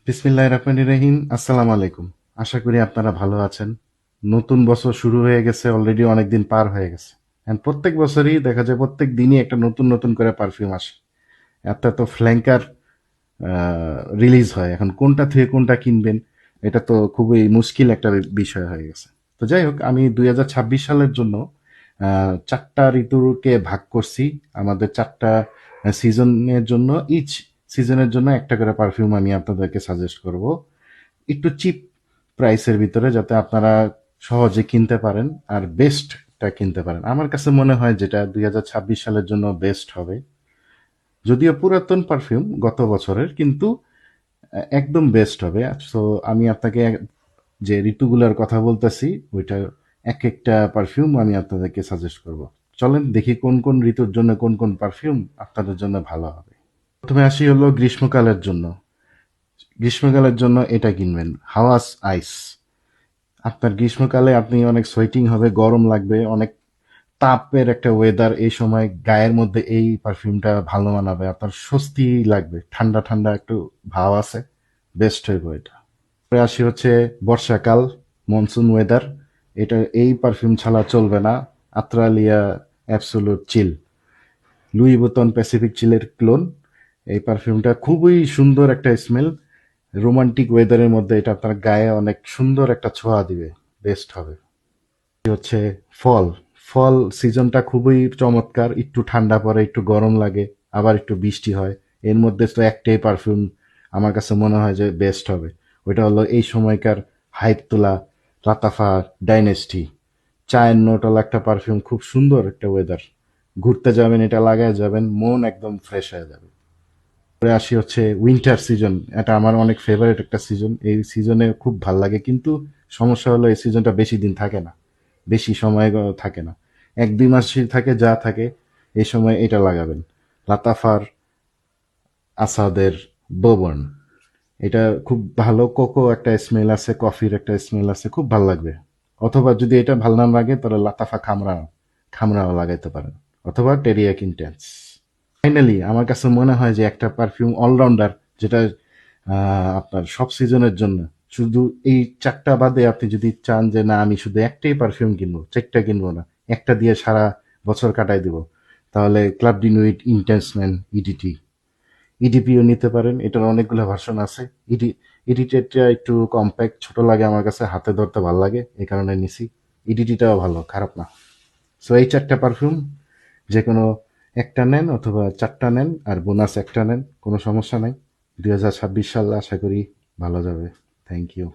বিসমিল্লাহির রহমানির রহিম। আসসালামু আলাইকুম। আশা করি আপনারা ভালো আছেন। নতুন বছর শুরু হয়ে গেছে, অলরেডি অনেকদিন পার হয়ে গেছে। এন্ড প্রত্যেক বছরই দেখা যায় প্রত্যেক দিনই একটা নতুন নতুন করে পারফিউম আসে। এত এত ফ্ল্যাঙ্কার রিলিজ হয়, এখন কোনটা থেকে কোনটা কিনবেন এটা তো খুবই মুশকিল একটা বিষয় হয়ে গেছে। তো যাই হোক, আমি 2026 সালের জন্য চারটা ঋতুকে ভাগ করছি। আমাদের চারটা সিজনের জন্য, ইচ সিজনের জন্য একটা করে পারফিউম আমি আপনাদেরকে সাজেস্ট করব, একটু চিপ প্রাইসের ভিতরে, যাতে আপনারা সহজে কিনতে পারেন আর বেস্টটা কিনতে পারেন। আমার কাছে মনে হয় যেটা 2026 সালের জন্য বেস্ট হবে, যদিও পুরাতন পারফিউম গত বছরের, কিন্তু একদম বেস্ট হবে। সো আমি আপনাকে যে ঋতুগুলোর কথা বলতেছি ওইটা এক একটা পারফিউম আমি আপনাদেরকে সাজেস্ট করব। চলেন দেখি কোন কোন ঋতুর জন্য কোন কোন পারফিউম আপনাদের জন্য ভালো হবে। প্রথমে আসি হলো গ্রীষ্মকালের জন্য। গ্রীষ্মকালের জন্য এটা কিনবেন, হাওয়াস আইস। আপনার গ্রীষ্মকালে আপনি অনেক সোয়েটিং হবে, গরম লাগবে, অনেক তাপের একটা ওয়েদার, এই সময় গায়ের মধ্যে এই পারফিউমটা ভালো মানাবে, আপনার স্বস্তি লাগবে, ঠান্ডা ঠান্ডা একটু ভাব আছে, বেস্ট হইব এটা। পরে আসি হচ্ছে বর্ষাকাল, মনসুন ওয়েদার। এটা এই পারফিউম ছাড়া চলবে না, আত্রালিয়া অ্যাবসোলুট চিল, লুই বুতন প্যাসিফিক চিলের ক্লোন। এই পারফিউমটা খুবই সুন্দর একটা স্মেল, রোমান্টিক ওয়েদারের মধ্যে এটা আপনার গায়ে অনেক সুন্দর একটা ছোঁয়া দিবে, বেস্ট হবে। হচ্ছে ফল, ফল সিজনটা খুবই চমৎকার, একটু ঠান্ডা পড়ে, একটু গরম লাগে, আবার একটু বৃষ্টি হয়, এর মধ্যে তো একটাই পারফিউম আমার কাছে মনে হয় যে বেস্ট হবে। ওইটা হলো এই সময়কার হাইপ তোলা লাতাফা ডাইনেস্টি, চায়ের নোটওয়ালা একটা পারফিউম, খুব সুন্দর একটা ওয়েদার, ঘুরতে যাবেন এটা লাগায় যাবেন, মন একদম ফ্রেশ হয়ে যাবে। পরে আসি হচ্ছে উইন্টার সিজন, এটা আমার অনেক ফেভারিট একটা সিজন, এই সিজনে খুব ভাল লাগে, কিন্তু সমস্যা হলো এই সিজনটা বেশি দিন থাকে না, বেশি সময় থাকে না, 1-2 মাসই থাকে, যা থাকে এই সময় এটা লাগাবেন। লাতাফার আসাদের বোবন, এটা খুব ভালো, কোকো একটা স্মেল আছে, কফির একটা স্মেল আছে, খুব ভালো লাগবে। অথবা যদি এটা ভালো না লাগে তাহলে লাতাফা খামরা, খামরাও লাগাইতে পারেন, অথবা টেরিয়াক ইন্টেন্স। ফাইনালি আমার কাছে মনে হয় যে একটা পারফিউম অলরাউন্ডার, যেটা আপনার সব সিজনের জন্য, শুধু এই চারটা বাদে আপনি যদি চান যে না আমি শুধু একটাই পারফিউম কিনবো, চারটা কিনবো না, একটা দিয়ে সারা বছর কাটাই দিব, তাহলে club de nuit intense man EDT, ইডিপিও নিতে পারেন। এটার অনেকগুলো ভার্সন আছে। ইডিটিটা একটু কম্প্যাক্ট, ছোট লাগে আমার কাছে, হাতে ধরতে ভালো লাগে, এই কারণে নিছি। ইডিটিটাও ভালো, খারাপ না। সো এই চারটা পারফিউম যে কোনো একটা নেন অথবা চারটা নেন, আর বোনাস একটা নেন, কোনো সমস্যা নাই। 2026 সাল আশা করি ভালো যাবে। Thank you.